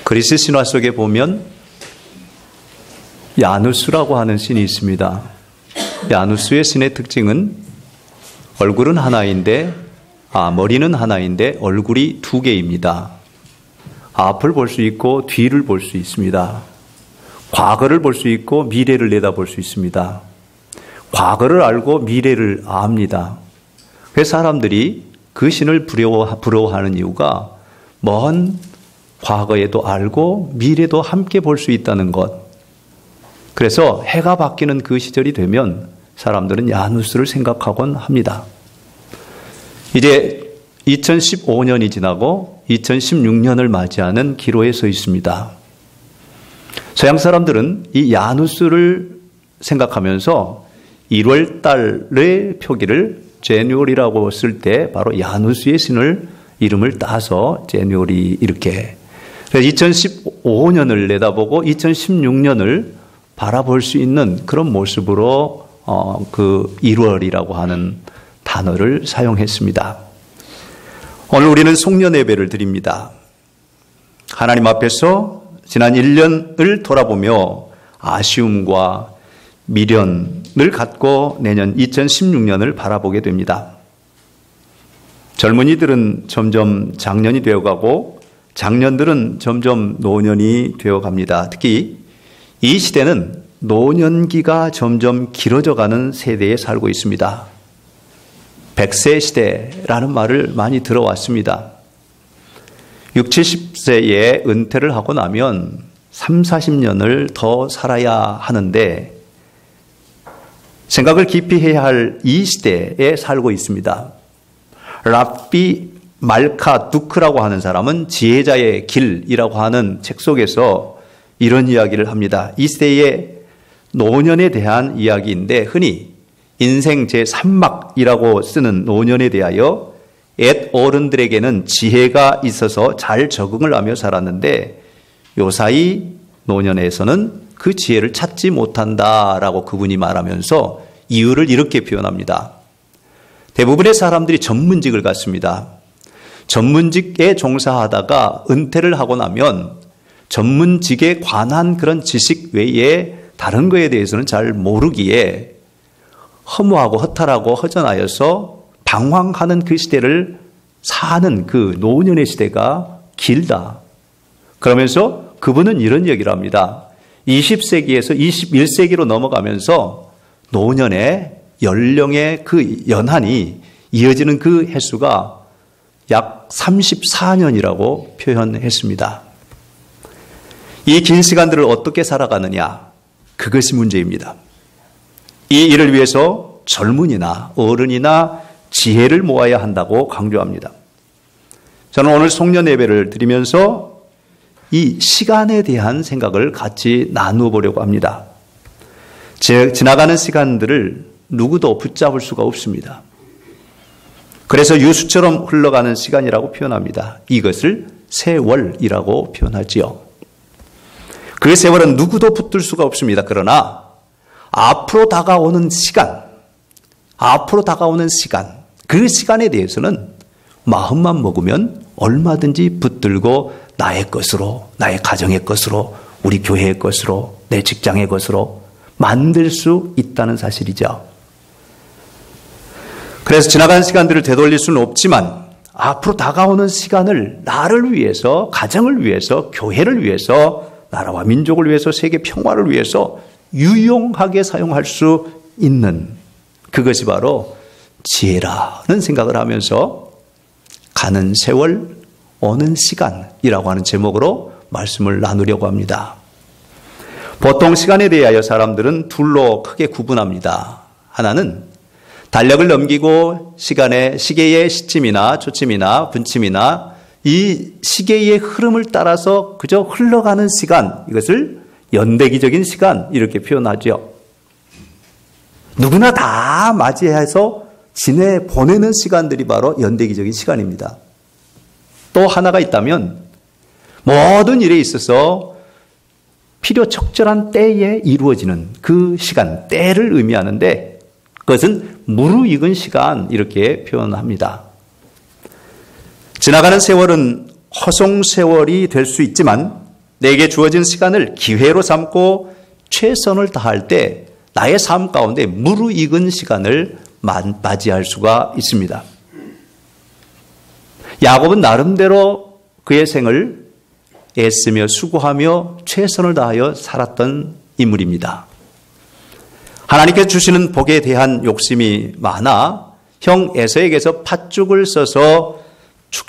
그리스 신화 속에 보면 야누스라고 하는 신이 있습니다. 야누스의 신의 특징은 얼굴은 하나인데 머리는 하나인데 얼굴이 두 개입니다. 앞을 볼 수 있고 뒤를 볼 수 있습니다. 과거를 볼 수 있고 미래를 내다볼 수 있습니다. 과거를 알고 미래를 압니다. 그래서 사람들이 그 신을 부러워하는 이유가 먼 과거에도 알고 미래도 함께 볼 수 있다는 것. 그래서 해가 바뀌는 그 시절이 되면 사람들은 야누스를 생각하곤 합니다. 이제 2015년이 지나고 2016년을 맞이하는 기로에 서 있습니다. 서양 사람들은 이 야누스를 생각하면서 1월 달의 표기를 제뉴얼이라고 쓸 때 바로 야누스의 신을 이름을 따서 제뉴얼이 이렇게. 그래서 2015년을 내다보고 2016년을 바라볼 수 있는 그런 모습으로 그 1월이라고 하는 단어를 사용했습니다. 오늘 우리는 송년 예배를 드립니다. 하나님 앞에서 지난 1년을 돌아보며 아쉬움과 미련을 갖고 내년 2016년을 바라보게 됩니다. 젊은이들은 점점 장년이 되어가고 장년들은 점점 노년이 되어갑니다. 특히 이 시대는 노년기가 점점 길어져가는 세대에 살고 있습니다. 100세 시대라는 말을 많이 들어왔습니다. 60, 70세에 은퇴를 하고 나면 3, 40년을 더 살아야 하는데 생각을 깊이 해야 할 이 시대에 살고 있습니다. 라피 말카 두크라고 하는 사람은 지혜자의 길이라고 하는 책 속에서 이런 이야기를 합니다. 이 시대의 노년에 대한 이야기인데 흔히 인생 제3막이라고 쓰는 노년에 대하여 옛 어른들에게는 지혜가 있어서 잘 적응을 하며 살았는데 요사이 노년에서는 그 지혜를 찾지 못한다라고 그분이 말하면서 이유를 이렇게 표현합니다. 대부분의 사람들이 전문직을 갖습니다. 전문직에 종사하다가 은퇴를 하고 나면 전문직에 관한 그런 지식 외에 다른 거에 대해서는 잘 모르기에 허무하고 허탈하고 허전하여서 방황하는 그 시대를 사는 그 노년의 시대가 길다. 그러면서 그분은 이런 얘기를 합니다. 20세기에서 21세기로 넘어가면서 노년의 연령의 그 연한이 이어지는 그 횟수가 약 34년이라고 표현했습니다. 이 긴 시간들을 어떻게 살아가느냐, 그것이 문제입니다. 이 일을 위해서 젊은이나 어른이나 지혜를 모아야 한다고 강조합니다. 저는 오늘 송년 예배를 드리면서 이 시간에 대한 생각을 같이 나누어 보려고 합니다. 지나가는 시간들을 누구도 붙잡을 수가 없습니다. 그래서 유수처럼 흘러가는 시간이라고 표현합니다. 이것을 세월이라고 표현하지요. 그 세월은 누구도 붙들 수가 없습니다. 그러나 앞으로 다가오는 시간, 그 시간에 대해서는 마음만 먹으면 얼마든지 붙들고 나의 것으로, 나의 가정의 것으로, 우리 교회의 것으로, 내 직장의 것으로 만들 수 있다는 사실이죠. 그래서 지나간 시간들을 되돌릴 수는 없지만 앞으로 다가오는 시간을 나를 위해서, 가정을 위해서, 교회를 위해서, 나라와 민족을 위해서, 세계 평화를 위해서 유용하게 사용할 수 있는 그것이 바로 지혜라는 생각을 하면서 가는 세월, 오는 시간이라고 하는 제목으로 말씀을 나누려고 합니다. 보통 시간에 대하여 사람들은 둘로 크게 구분합니다. 하나는 달력을 넘기고 시계의 시침이나 초침이나 분침이나 이 시계의 흐름을 따라서 그저 흘러가는 시간, 이것을 연대기적인 시간 이렇게 표현하죠. 누구나 다 맞이해서 보내는 시간들이 바로 연대기적인 시간입니다. 또 하나가 있다면 모든 일에 있어서 필요 적절한 때에 이루어지는 그 시간, 때를 의미하는데 그것은 무르익은 시간 이렇게 표현합니다. 지나가는 세월은 허송세월이 될 수 있지만 내게 주어진 시간을 기회로 삼고 최선을 다할 때 나의 삶 가운데 무르익은 시간을 맞이할 수가 있습니다. 야곱은 나름대로 그의 생을 애쓰며 수고하며 최선을 다하여 살았던 인물입니다. 하나님께서 주시는 복에 대한 욕심이 많아 형 에서에게서 팥죽을 써서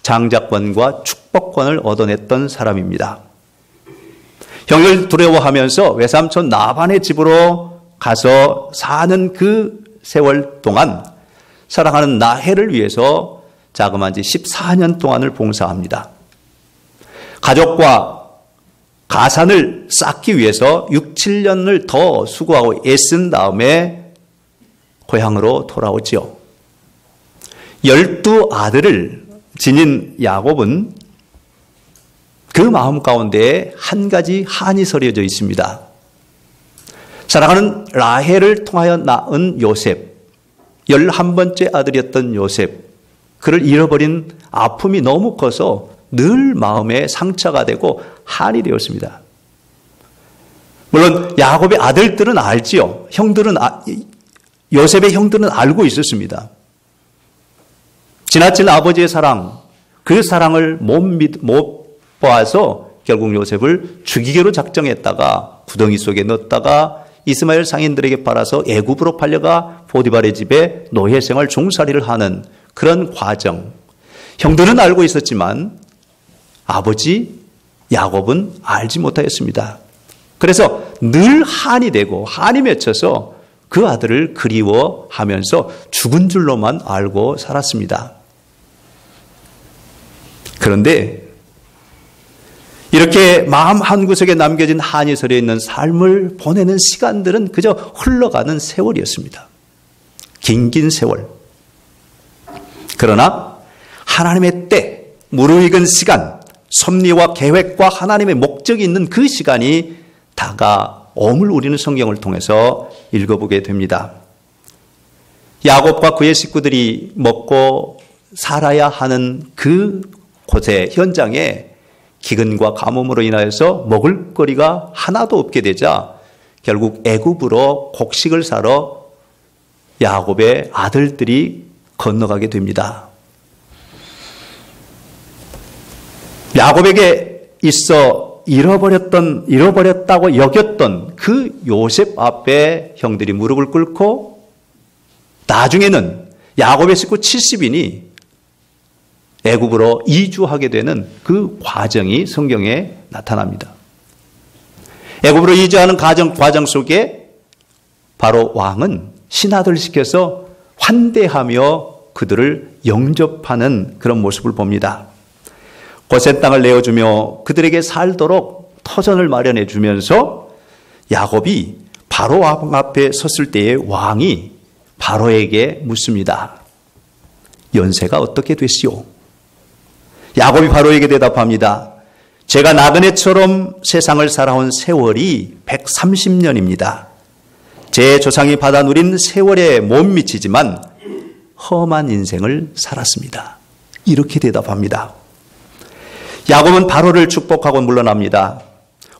장자권과 축복권을 얻어냈던 사람입니다. 형을 두려워하면서 외삼촌 라반의 집으로 가서 사는 그 세월 동안 사랑하는 라헬을 위해서 자그마치 14년 동안을 봉사합니다. 가족과 가산을 쌓기 위해서 6, 7년을 더 수고하고 애쓴 다음에 고향으로 돌아오지요. 12아들을 지닌 야곱은 그 마음 가운데 한 가지 한이 서려져 있습니다. 사랑하는 라헬을 통하여 낳은 요셉, 11번째 아들이었던 요셉, 그를 잃어버린 아픔이 너무 커서 늘 마음에 상처가 되고 한이 되었습니다. 물론 야곱의 아들들은 알지요. 요셉의 형들은 알고 있었습니다. 지나친 아버지의 사랑, 그 사랑을 못 보아서 결국 요셉을 죽이기로 작정했다가 구덩이 속에 넣었다가 이스마엘 상인들에게 팔아서 애굽으로 팔려가 보디발의 집에 노예 생활 종살이를 하는 그런 과정. 형들은 알고 있었지만 아버지 야곱은 알지 못하였습니다. 그래서 늘 한이 되고 한이 맺혀서 그 아들을 그리워하면서 죽은 줄로만 알고 살았습니다. 그런데 이렇게 마음 한구석에 남겨진 한이 서려 있는 삶을 보내는 시간들은 그저 흘러가는 세월이었습니다. 긴 세월. 그러나 하나님의 때, 무르익은 시간, 섭리와 계획과 하나님의 목적이 있는 그 시간이 다가옴을 우리는 성경을 통해서 읽어보게 됩니다. 야곱과 그의 식구들이 먹고 살아야 하는 그 곳의 현장에 기근과 가뭄으로 인하여서 먹을 거리가 하나도 없게 되자 결국 애굽으로 곡식을 사러 야곱의 아들들이 건너가게 됩니다. 야곱에게 있어 잃어버렸다고 여겼던 그 요셉 앞에 형들이 무릎을 꿇고 나중에는 야곱의 식구 70인이 애굽으로 이주하게 되는 그 과정이 성경에 나타납니다. 애굽으로 이주하는 과정 속에 바로 왕은 신하들을 시켜서 환대하며 그들을 영접하는 그런 모습을 봅니다. 고센 땅을 내어주며 그들에게 살도록 터전을 마련해 주면서 야곱이 바로 앞에 섰을 때의 왕이 바로에게 묻습니다. 연세가 어떻게 되시오? 야곱이 바로에게 대답합니다. 제가 나그네처럼 세상을 살아온 세월이 130년입니다. 제 조상이 받아 누린 세월에 못 미치지만 험한 인생을 살았습니다. 이렇게 대답합니다. 야곱은 바로를 축복하고 물러납니다.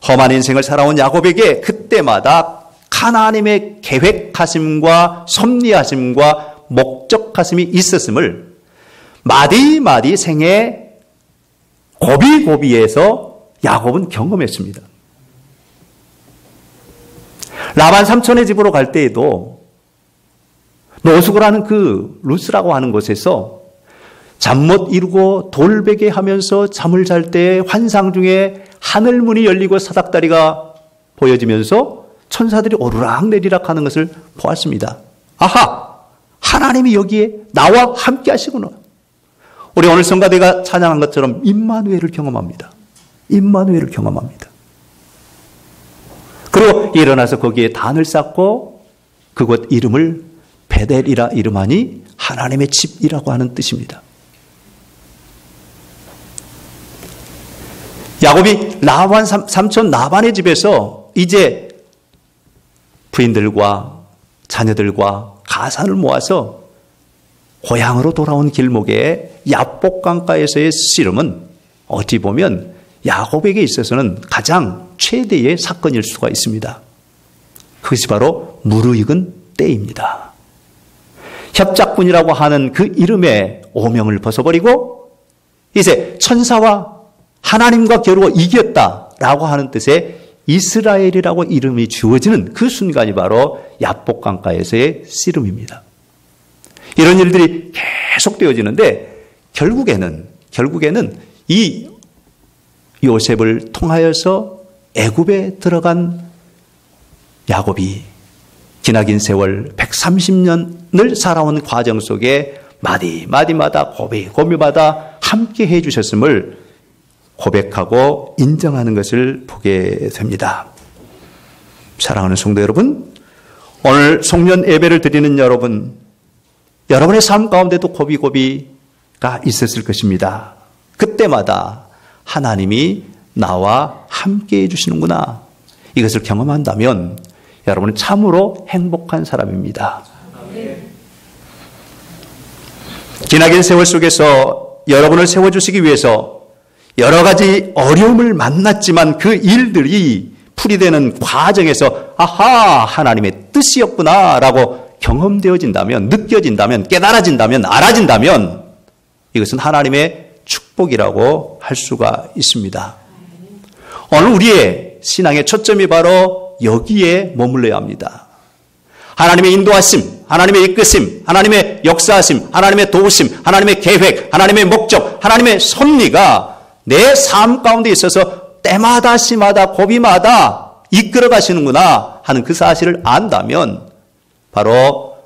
험한 인생을 살아온 야곱에게 그때마다 하나님의 계획하심과 섭리하심과 목적하심이 있었음을 마디마디 생에 고비고비에서 야곱은 경험했습니다. 라반 삼촌의 집으로 갈 때에도 노숙을 하는 그 루스라고 하는 곳에서 잠 못 이루고 돌베개 하면서 잠을 잘 때 환상 중에 하늘문이 열리고 사닥다리가 보여지면서 천사들이 오르락 내리락 하는 것을 보았습니다. 아하! 하나님이 여기에 나와 함께 하시구나. 우리 오늘 성가대가 찬양한 것처럼 임마누엘을 경험합니다. 임마누엘을 경험합니다. 그리고 일어나서 거기에 단을 쌓고 그곳 이름을 베델이라 이름하니 하나님의 집이라고 하는 뜻입니다. 야곱이 삼촌 라반의 집에서 이제 부인들과 자녀들과 가산을 모아서 고향으로 돌아온 길목에 야복 강가에서의 씨름은 어찌 보면 야곱에게 있어서는 가장 최대의 사건일 수가 있습니다. 그것이 바로 무르익은 때입니다. 협작군이라고 하는 그 이름의 오명을 벗어버리고 이제 천사와 하나님과 겨루어 이겼다라고 하는 뜻의 이스라엘이라고 이름이 주어지는 그 순간이 바로 야복강가에서의 씨름입니다. 이런 일들이 계속 되어지는데 결국에는 이 요셉을 통하여서 애굽에 들어간 야곱이 기나긴 세월 130년을 살아온 과정 속에 마디마디마다 고비마다 함께 해주셨음을 고백하고 인정하는 것을 보게 됩니다. 사랑하는 성도 여러분, 오늘 송년 예배를 드리는 여러분의 삶 가운데도 고비가 있었을 것입니다. 그때마다 하나님이 나와 함께 해주시는구나. 이것을 경험한다면 여러분은 참으로 행복한 사람입니다. 지나긴 세월 속에서 여러분을 세워주시기 위해서 여러 가지 어려움을 만났지만 그 일들이 풀이되는 과정에서 아하, 하나님의 뜻이었구나라고 경험되어진다면, 느껴진다면, 깨달아진다면, 알아진다면 이것은 하나님의 축복이라고 할 수가 있습니다. 오늘 우리의 신앙의 초점이 바로 여기에 머물러야 합니다. 하나님의 인도하심, 하나님의 이끄심, 하나님의 역사하심, 하나님의 도우심, 하나님의 계획, 하나님의 목적, 하나님의 섭리가 내 삶 가운데 있어서 때마다 시마다 고비마다 이끌어 가시는구나 하는 그 사실을 안다면 바로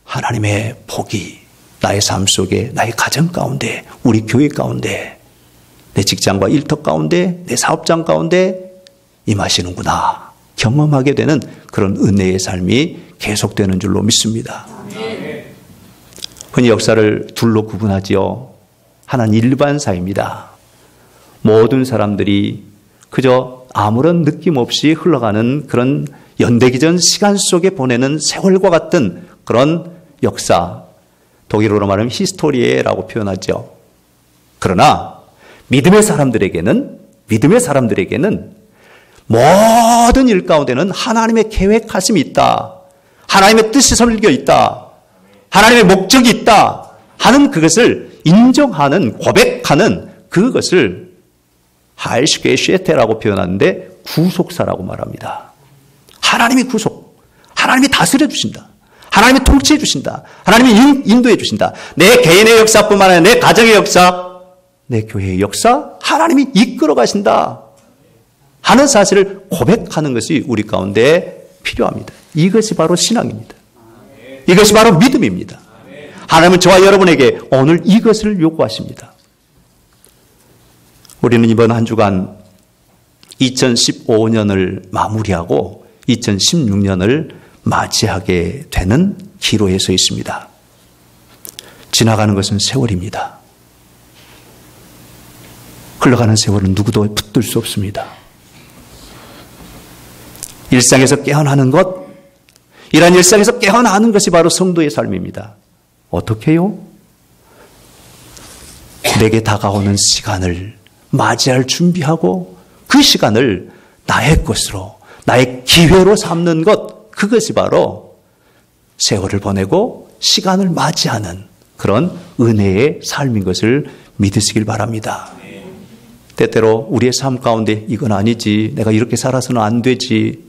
하나님의 복이 나의 삶 속에, 나의 가정 가운데, 우리 교회 가운데, 내 직장과 일터 가운데, 내 사업장 가운데 임하시는구나 경험하게 되는 그런 은혜의 삶이 계속되는 줄로 믿습니다. 흔히 역사를 둘로 구분하지요. 하나는 일반사입니다. 모든 사람들이 그저 아무런 느낌 없이 흘러가는 그런 연대기전 시간 속에 보내는 세월과 같은 그런 역사, 독일어로 말하면 히스토리에라고 표현하죠. 그러나 믿음의 사람들에게는 모든 일 가운데는 하나님의 계획하심이 있다. 하나님의 뜻이 설겨 있다. 하나님의 목적이 있다 하는 그것을 인정하는, 고백하는 그것을 하일슈게슈에테라고 표현하는데 구속사라고 말합니다. 하나님이 하나님이 다스려 주신다. 하나님이 통치해 주신다. 하나님이 인도해 주신다. 내 개인의 역사뿐만 아니라 내 가정의 역사, 내 교회의 역사, 하나님이 이끌어 가신다 하는 사실을 고백하는 것이 우리 가운데 필요합니다. 이것이 바로 신앙입니다. 이것이 바로 믿음입니다. 하나님은 저와 여러분에게 오늘 이것을 요구하십니다. 우리는 이번 한 주간 2015년을 마무리하고 2016년을 맞이하게 되는 기로에 서 있습니다. 지나가는 것은 세월입니다. 흘러가는 세월은 누구도 붙들 수 없습니다. 일상에서 깨어나는 것, 이러한 일상에서 깨어나는 것이 바로 성도의 삶입니다. 어떻게 해요? 내게 다가오는 시간을 맞이할 준비하고 그 시간을 나의 것으로, 나의 기회로 삼는 것, 그것이 바로 세월을 보내고 시간을 맞이하는 그런 은혜의 삶인 것을 믿으시길 바랍니다. 때때로 우리의 삶 가운데 이건 아니지, 내가 이렇게 살아서는 안 되지,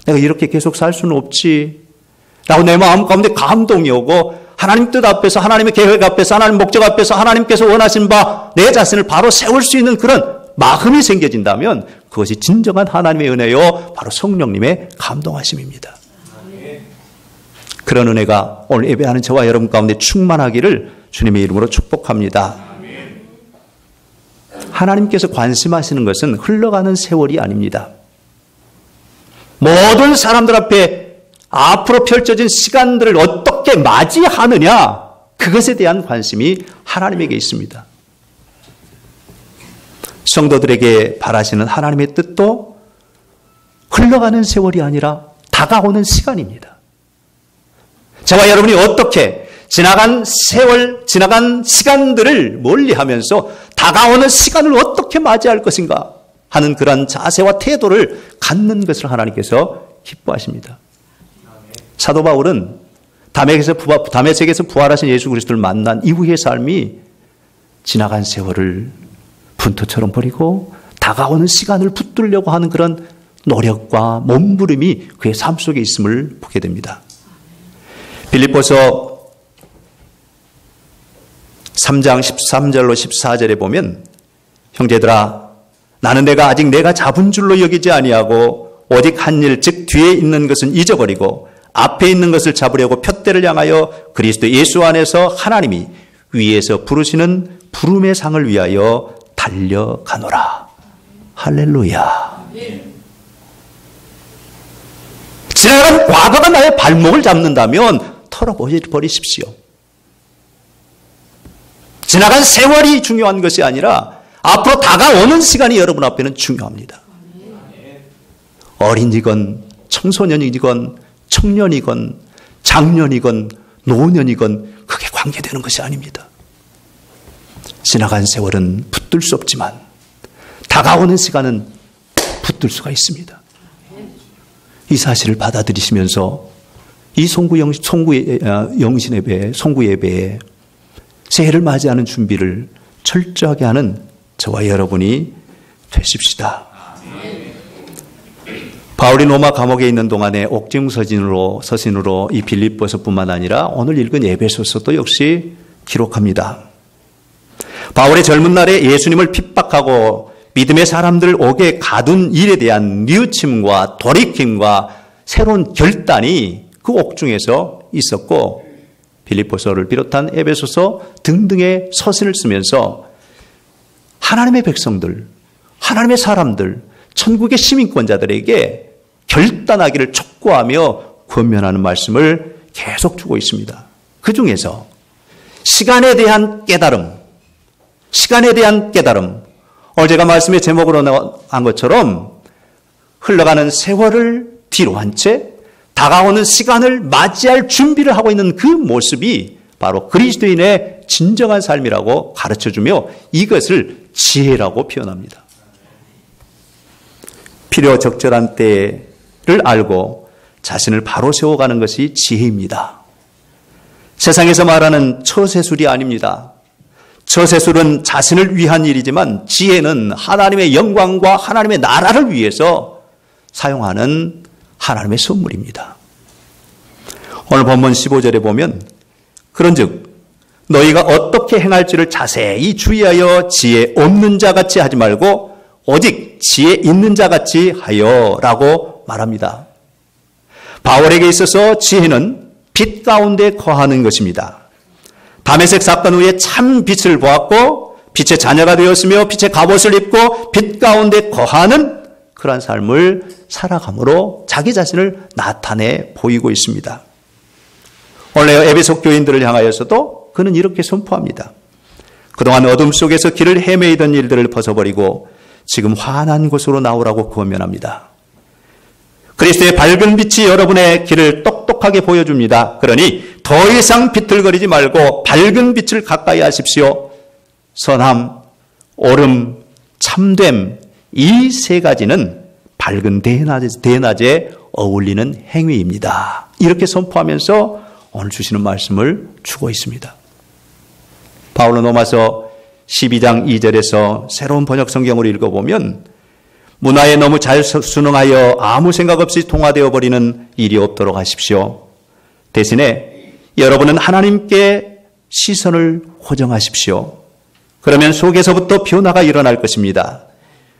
내가 이렇게 계속 살 수는 없지 라고 내 마음 가운데 감동이 오고 하나님 뜻 앞에서, 하나님의 계획 앞에서, 하나님 목적 앞에서 하나님께서 원하신 바 내 자신을 바로 세울 수 있는 그런 마음이 생겨진다면 그것이 진정한 하나님의 은혜요, 바로 성령님의 감동하심입니다. 그런 은혜가 오늘 예배하는 저와 여러분 가운데 충만하기를 주님의 이름으로 축복합니다. 하나님께서 관심하시는 것은 흘러가는 세월이 아닙니다. 모든 사람들 앞에 앞으로 펼쳐진 시간들을 어떻게 맞이하느냐, 그것에 대한 관심이 하나님에게 있습니다. 성도들에게 바라시는 하나님의 뜻도 흘러가는 세월이 아니라 다가오는 시간입니다. 저와 여러분이 어떻게 지나간 세월, 지나간 시간들을 멀리하면서 다가오는 시간을 어떻게 맞이할 것인가 하는 그런 자세와 태도를 갖는 것을 하나님께서 기뻐하십니다. 사도 바울은 다메섹에서 부활하신 예수 그리스도를 만난 이후의 삶이 지나간 세월을 분토처럼 버리고 다가오는 시간을 붙들려고 하는 그런 노력과 몸부림이 그의 삶 속에 있음을 보게 됩니다. 빌립보서 3장 13절로 14절에 보면 형제들아 나는 아직 내가 잡은 줄로 여기지 아니하고 오직 한 일 즉 뒤에 있는 것은 잊어버리고 앞에 있는 것을 잡으려고 푯대를 향하여 그리스도 예수 안에서 하나님이 위에서 부르시는 부름의 상을 위하여 달려가노라. 할렐루야. 지나간 과거가 나의 발목을 잡는다면 털어버리십시오. 지나간 세월이 중요한 것이 아니라 앞으로 다가오는 시간이 여러분 앞에는 중요합니다. 어린이건 청소년이건 청년이건 장년이건 노년이건 그게 관계되는 것이 아닙니다. 지나간 세월은 붙들 수 없지만 다가오는 시간은 붙들 수가 있습니다. 이 사실을 받아들이시면서 이 송구 예배에 새해를 맞이하는 준비를 철저하게 하는 저와 여러분이 되십시다. 바울이 로마 감옥에 있는 동안에 옥중 서신으로 이 빌립보서뿐만 아니라 오늘 읽은 에베소서도 역시 기록합니다. 바울의 젊은 날에 예수님을 핍박하고 믿음의 사람들 옥에 가둔 일에 대한 뉘우침과 돌이킴과 새로운 결단이 그 옥중에서 있었고 빌립보서를 비롯한 에베소서 등등의 서신을 쓰면서 하나님의 백성들, 하나님의 사람들, 천국의 시민권자들에게 결단하기를 촉구하며 권면하는 말씀을 계속 주고 있습니다. 그 중에서 시간에 대한 깨달음, 오늘 제가 말씀의 제목으로 한 것처럼 흘러가는 세월을 뒤로 한 채 다가오는 시간을 맞이할 준비를 하고 있는 그 모습이 바로 그리스도인의 진정한 삶이라고 가르쳐주며 이것을 지혜라고 표현합니다. 필요 적절한 때를 알고 자신을 바로 세워가는 것이 지혜입니다. 세상에서 말하는 처세술이 아닙니다. 처세술은 자신을 위한 일이지만 지혜는 하나님의 영광과 하나님의 나라를 위해서 사용하는 하나님의 선물입니다. 오늘 본문 15절에 보면 그런즉 너희가 어떻게 행할지를 자세히 주의하여 지혜 없는 자같이 하지 말고 오직 지혜 있는 자같이 하여라고 말합니다. 바울에게 있어서 지혜는 빛 가운데 거하는 것입니다. 다메섹 사건 후에 참 빛을 보았고 빛의 자녀가 되었으며 빛의 갑옷을 입고 빛 가운데 거하는 그러한 삶을 살아감으로 자기 자신을 나타내 보이고 있습니다. 원래 에베소 교인들을 향하여서도 그는 이렇게 선포합니다. 그동안 어둠 속에서 길을 헤매이던 일들을 벗어버리고 지금 환한 곳으로 나오라고 권면합니다. 그리스도의 밝은 빛이 여러분의 길을 똑똑하게 보여줍니다. 그러니 더 이상 비틀거리지 말고 밝은 빛을 가까이 하십시오. 선함, 옳음, 참됨 이 세 가지는 밝은 대낮에 어울리는 행위입니다. 이렇게 선포하면서 오늘 주시는 말씀을 주고 있습니다. 바울은 로마서 12장 2절에서 새로운 번역 성경으로 읽어보면 문화에 너무 잘 순응하여 아무 생각 없이 통화되어 버리는 일이 없도록 하십시오. 대신에 여러분은 하나님께 시선을 고정하십시오. 그러면 속에서부터 변화가 일어날 것입니다.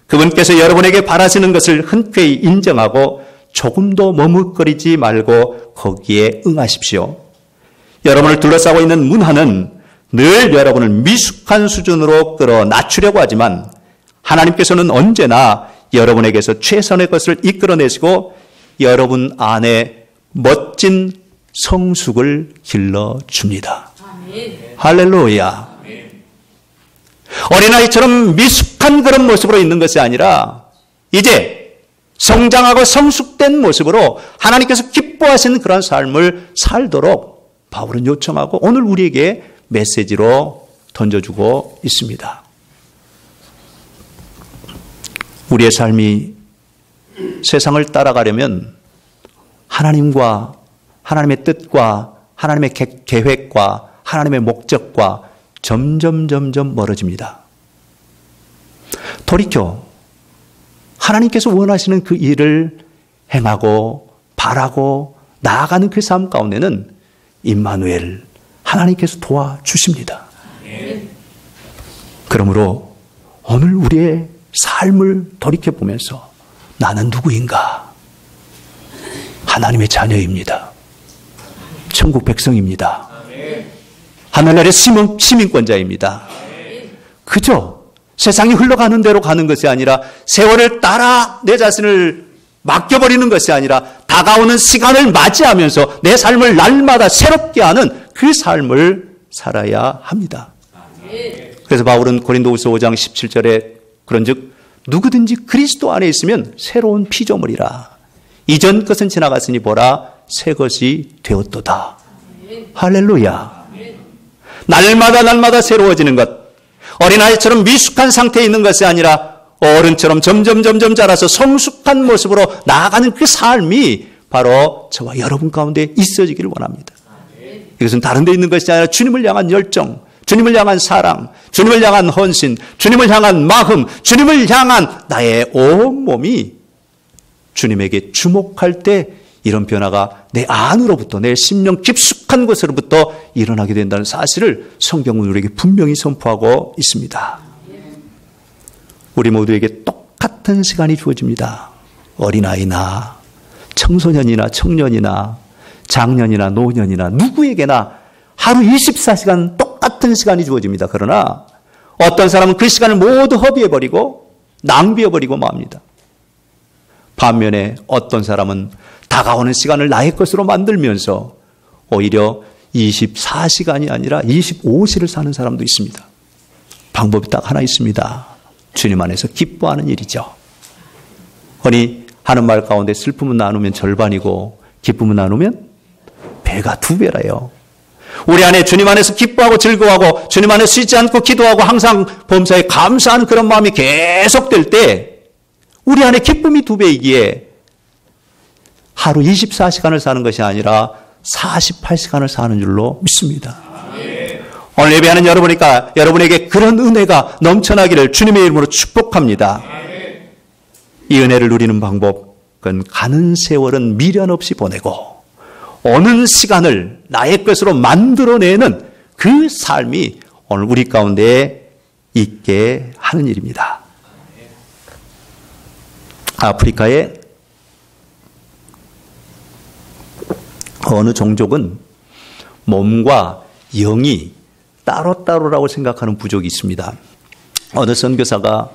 그분께서 여러분에게 바라시는 것을 흔쾌히 인정하고 조금도 머뭇거리지 말고 거기에 응하십시오. 여러분을 둘러싸고 있는 문화는 늘 여러분을 미숙한 수준으로 끌어 낮추려고 하지만 하나님께서는 언제나 여러분에게서 최선의 것을 이끌어내시고 여러분 안에 멋진 성숙을 길러줍니다. 할렐루야. 어린아이처럼 미숙한 그런 모습으로 있는 것이 아니라 이제 성장하고 성숙된 모습으로 하나님께서 기뻐하시는 그런 삶을 살도록 바울은 요청하고 오늘 우리에게 메시지로 던져주고 있습니다. 우리의 삶이 세상을 따라가려면 하나님과 하나님의 뜻과 하나님의 계획과 하나님의 목적과 점점 멀어집니다. 돌이켜 하나님께서 원하시는 그 일을 행하고 바라고 나아가는 그 삶 가운데는 임마누엘 하나님께서 도와주십니다. 그러므로 오늘 우리의 삶을 돌이켜보면서 나는 누구인가? 하나님의 자녀입니다. 천국 백성입니다. 하늘나라의 시민권자입니다. 그저 세상이 흘러가는 대로 가는 것이 아니라 세월을 따라 내 자신을 맡겨버리는 것이 아니라 다가오는 시간을 맞이하면서 내 삶을 날마다 새롭게 하는 그 삶을 살아야 합니다. 그래서 바울은 고린도후서 5장 17절에 그런즉 누구든지 그리스도 안에 있으면 새로운 피조물이라. 이전 것은 지나갔으니 보라 새 것이 되었도다. 할렐루야. 날마다 새로워지는 것. 어린아이처럼 미숙한 상태에 있는 것이 아니라 어른처럼 점점 자라서 성숙한 모습으로 나아가는 그 삶이 바로 저와 여러분 가운데 있어지기를 원합니다. 이것은 다른 데 있는 것이 아니라 주님을 향한 열정, 주님을 향한 사랑, 주님을 향한 헌신, 주님을 향한 마음, 주님을 향한 나의 온몸이 주님에게 주목할 때 이런 변화가 내 안으로부터 내 심령 깊숙한 곳으로부터 일어나게 된다는 사실을 성경은 우리에게 분명히 선포하고 있습니다. 우리 모두에게 똑같은 시간이 주어집니다. 어린아이나 청소년이나 청년이나 장년이나 노년이나 누구에게나 하루 24시간 똑같은 시간이 주어집니다. 그러나 어떤 사람은 그 시간을 모두 허비해버리고 낭비해버리고 맙니다. 반면에 어떤 사람은 다가오는 시간을 나의 것으로 만들면서 오히려 24시간이 아니라 25시를 사는 사람도 있습니다. 방법이 딱 하나 있습니다. 주님 안에서 기뻐하는 일이죠. 허니 하는 말 가운데 슬픔은 나누면 절반이고 기쁨은 나누면 배가 2배라요. 우리 안에 주님 안에서 기뻐하고 즐거워하고 주님 안에 쉬지 않고 기도하고 항상 범사에 감사하는 그런 마음이 계속될 때 우리 안에 기쁨이 2배이기에 하루 24시간을 사는 것이 아니라 48시간을 사는 줄로 믿습니다. 오늘 예배하는 여러분에게 그런 은혜가 넘쳐나기를 주님의 이름으로 축복합니다. 이 은혜를 누리는 방법은 가는 세월은 미련 없이 보내고 오는 시간을 나의 것으로 만들어내는 그 삶이 오늘 우리 가운데 있게 하는 일입니다. 아프리카의 어느 종족은 몸과 영이 따로따로라고 생각하는 부족이 있습니다. 어느 선교사가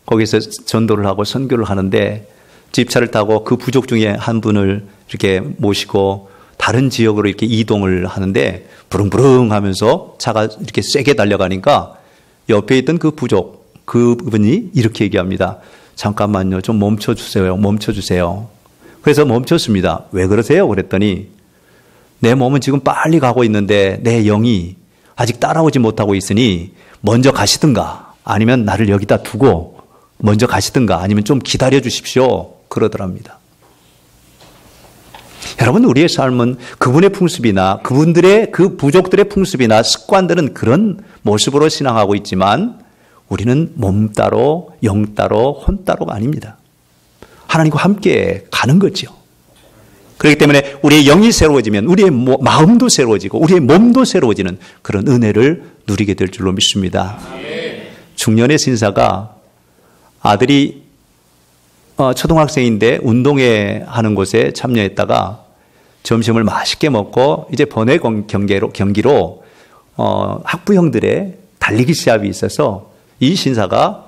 거기서 전도를 하고 선교를 하는데 집차를 타고 그 부족 중에 한 분을 이렇게 모시고 다른 지역으로 이렇게 이동을 하는데 부릉부릉 하면서 차가 이렇게 세게 달려가니까 옆에 있던 그 부족, 그분이 이렇게 얘기합니다. 잠깐만요. 좀 멈춰주세요. 그래서 멈췄습니다. 왜 그러세요? 그랬더니 내 몸은 지금 빨리 가고 있는데 내 영이 아직 따라오지 못하고 있으니 먼저 가시든가 아니면 나를 여기다 두고 먼저 가시든가 아니면 좀 기다려 주십시오. 그러더랍니다. 여러분, 우리의 삶은 그분의 풍습이나 그분들의 그 부족들의 풍습이나 습관들은 그런 모습으로 신앙하고 있지만 우리는 몸 따로 영 따로 혼 따로가 아닙니다. 하나님과 함께 가는 거죠. 그렇기 때문에 우리의 영이 새로워지면 우리의 마음도 새로워지고 우리의 몸도 새로워지는 그런 은혜를 누리게 될 줄로 믿습니다. 중년의 신사가 아들이 초등학생인데 운동회 하는 곳에 참여했다가 점심을 맛있게 먹고 이제 번외 경기로 학부형들의 달리기 시합이 있어서 이 신사가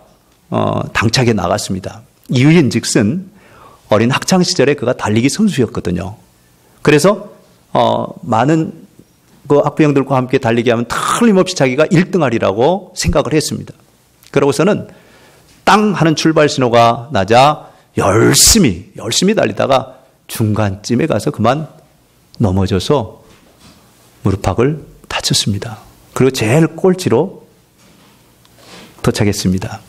당차게 나갔습니다. 이유인즉슨 어린 학창 시절에 그가 달리기 선수였거든요. 그래서 많은 그 학부형들과 함께 달리기 하면 틀림없이 자기가 1등하리라고 생각을 했습니다. 그러고서는 땅 하는 출발 신호가 나자 열심히 달리다가 중간쯤에 가서 그만 넘어져서 무릎팍을 다쳤습니다. 그리고 제일 꼴찌로 도착했습니다.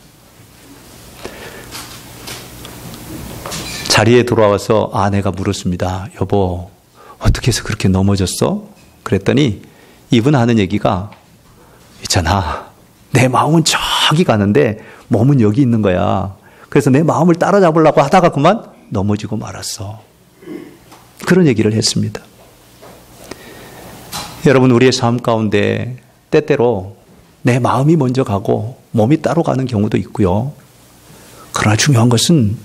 자리에 돌아와서 아내가 물었습니다. 여보, 어떻게 해서 그렇게 넘어졌어? 그랬더니 이분 하는 얘기가, 있잖아, 내 마음은 저기 가는데 몸은 여기 있는 거야. 그래서 내 마음을 따라잡으려고 하다가 그만 넘어지고 말았어. 그런 얘기를 했습니다. 여러분, 우리의 삶 가운데 때때로 내 마음이 먼저 가고 몸이 따로 가는 경우도 있고요. 그러나 중요한 것은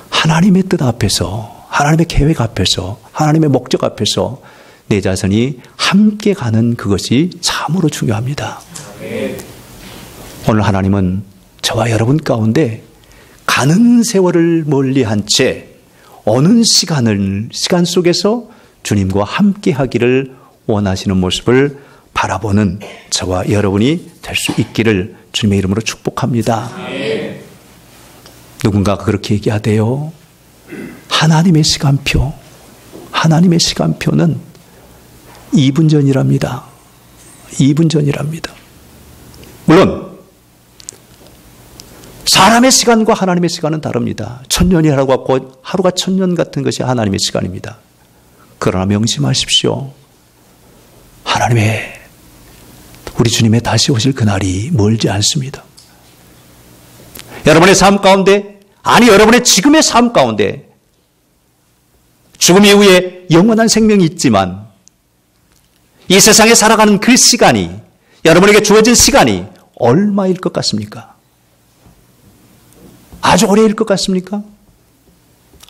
하나님의 뜻 앞에서, 하나님의 계획 앞에서, 하나님의 목적 앞에서 내 자신이 함께 가는 그것이 참으로 중요합니다. 오늘 하나님은 저와 여러분 가운데 가는 세월을 멀리한 채 어느 시간 속에서 주님과 함께 하기를 원하시는 모습을 바라보는 저와 여러분이 될 수 있기를 주님의 이름으로 축복합니다. 누군가가 그렇게 얘기하대요. 하나님의 시간표는 2분 전이랍니다. 2분 전이랍니다. 물론 사람의 시간과 하나님의 시간은 다릅니다. 1000년이라고 하루가 1000년 같은 것이 하나님의 시간입니다. 그러나 명심하십시오. 하나님의, 우리 주님의 다시 오실 그날이 멀지 않습니다. 여러분의 삶 가운데, 아니 여러분의 지금의 삶 가운데 죽음 이후에 영원한 생명이 있지만 이 세상에 살아가는 그 시간이, 여러분에게 주어진 시간이 얼마일 것 같습니까? 아주 오래일 것 같습니까?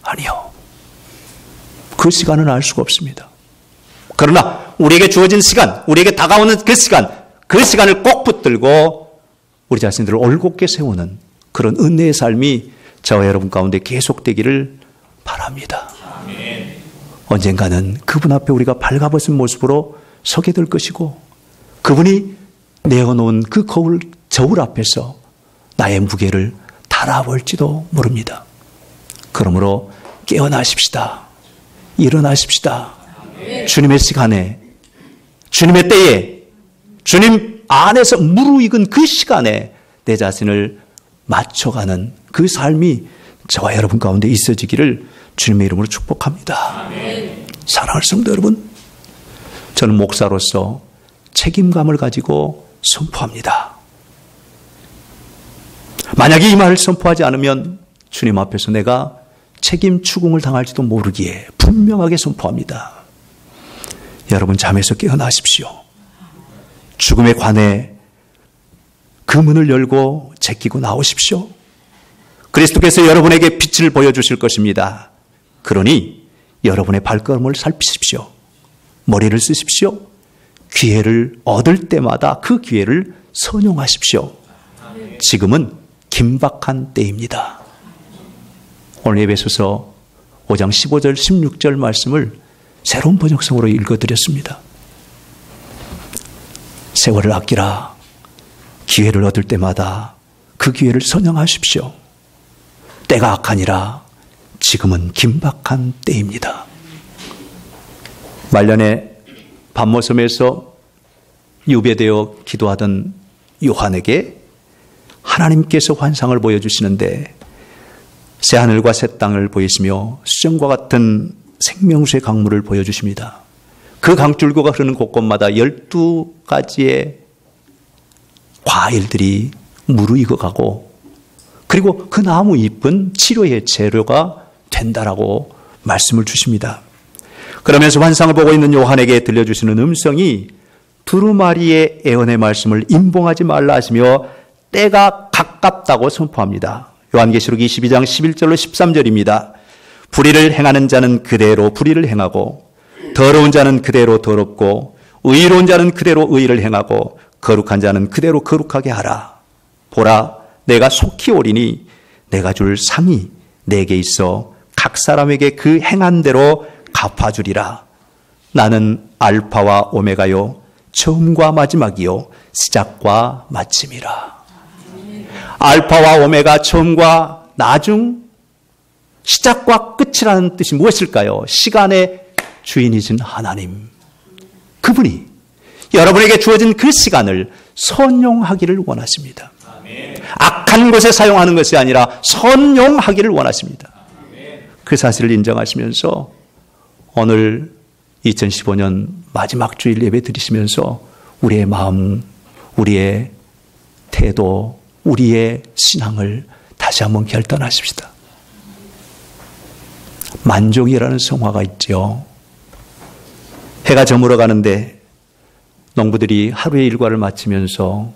아니요. 그 시간은 알 수가 없습니다. 그러나 우리에게 주어진 시간, 우리에게 다가오는 그 시간을 꼭 붙들고 우리 자신들을 올곧게 세우는 그런 은혜의 삶이 저와 여러분 가운데 계속되기를 바랍니다. 아멘. 언젠가는 그분 앞에 우리가 발가벗은 모습으로 서게 될 것이고, 그분이 내어놓은 그 저울 앞에서 나의 무게를 달아볼지도 모릅니다. 그러므로 깨어나십시다. 일어나십시다. 아멘. 주님의 시간에, 주님의 때에, 주님 안에서 무르익은 그 시간에 내 자신을 맞춰가는 그 삶이 저와 여러분 가운데 있어지기를 주님의 이름으로 축복합니다. 아멘. 사랑하는 성도 여러분, 저는 목사로서 책임감을 가지고 선포합니다. 만약에 이 말을 선포하지 않으면 주님 앞에서 내가 책임 추궁을 당할지도 모르기에 분명하게 선포합니다. 여러분, 잠에서 깨어나십시오. 죽음의 관에 그 문을 열고 제끼고 나오십시오. 그리스도께서 여러분에게 빛을 보여주실 것입니다. 그러니 여러분의 발걸음을 살피십시오. 머리를 쓰십시오. 기회를 얻을 때마다 그 기회를 선용하십시오. 지금은 긴박한 때입니다. 오늘 에베소서 5장 15절 16절 말씀을 새로운 번역성으로 읽어드렸습니다. 세월을 아끼라. 기회를 얻을 때마다 그 기회를 선용하십시오. 때가 악하니라. 지금은 긴박한 때입니다. 말년에 밤모섬에서 유배되어 기도하던 요한에게 하나님께서 환상을 보여주시는데 새하늘과 새 땅을 보이시며 수정과 같은 생명수의 강물을 보여주십니다. 그 강줄기가 흐르는 곳곳마다 12가지의 과일들이 무르익어가고, 그리고 그 나무 잎은 치료의 재료가 된다라고 말씀을 주십니다. 그러면서 환상을 보고 있는 요한에게 들려주시는 음성이 두루마리의 애언의 말씀을 임봉하지 말라 하시며 때가 가깝다고 선포합니다. 요한계시록 22장 11절로 13절입니다. 불의를 행하는 자는 그대로 불의를 행하고, 더러운 자는 그대로 더럽고, 의로운 자는 그대로 의를 행하고, 거룩한 자는 그대로 거룩하게 하라. 보라, 내가 속히 오리니 내가 줄 상이 내게 있어 각 사람에게 그 행한 대로 갚아주리라. 나는 알파와 오메가요, 처음과 마지막이요, 시작과 마침이라. 알파와 오메가, 처음과 나중, 시작과 끝이라는 뜻이 무엇일까요? 시간의 주인이신 하나님, 그분이 여러분에게 주어진 그 시간을 선용하기를 원하십니다. 악한 것에 사용하는 것이 아니라 선용하기를 원하십니다. 그 사실을 인정하시면서 오늘 2015년 마지막 주일 예배 드리시면서 우리의 마음, 우리의 태도, 우리의 신앙을 다시 한번 결단하십시다. 만종이라는 성화가 있죠. 해가 저물어 가는데 농부들이 하루의 일과를 마치면서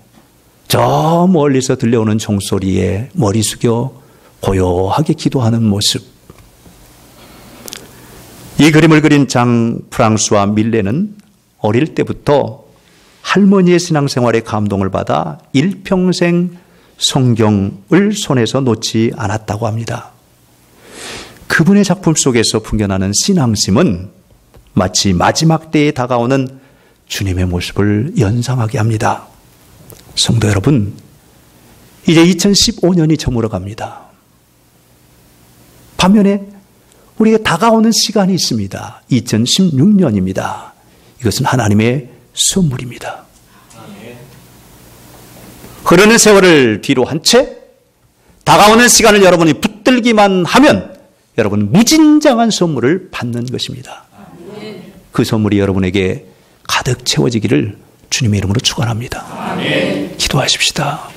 저 멀리서 들려오는 종소리에 머리 숙여 고요하게 기도하는 모습. 이 그림을 그린 장 프랑스와 밀레는 어릴 때부터 할머니의 신앙생활에 감동을 받아 일평생 성경을 손에서 놓지 않았다고 합니다. 그분의 작품 속에서 풍겨나는 신앙심은 마치 마지막 때에 다가오는 주님의 모습을 연상하게 합니다. 성도 여러분, 이제 2015년이 저물어 갑니다. 반면에 우리가 다가오는 시간이 있습니다. 2016년입니다. 이것은 하나님의 선물입니다. 흐르는 세월을 뒤로 한 채 다가오는 시간을 여러분이 붙들기만 하면 여러분 무진장한 선물을 받는 것입니다. 그 선물이 여러분에게 가득 채워지기를 주님의 이름으로 축원합니다. 기도하십시다.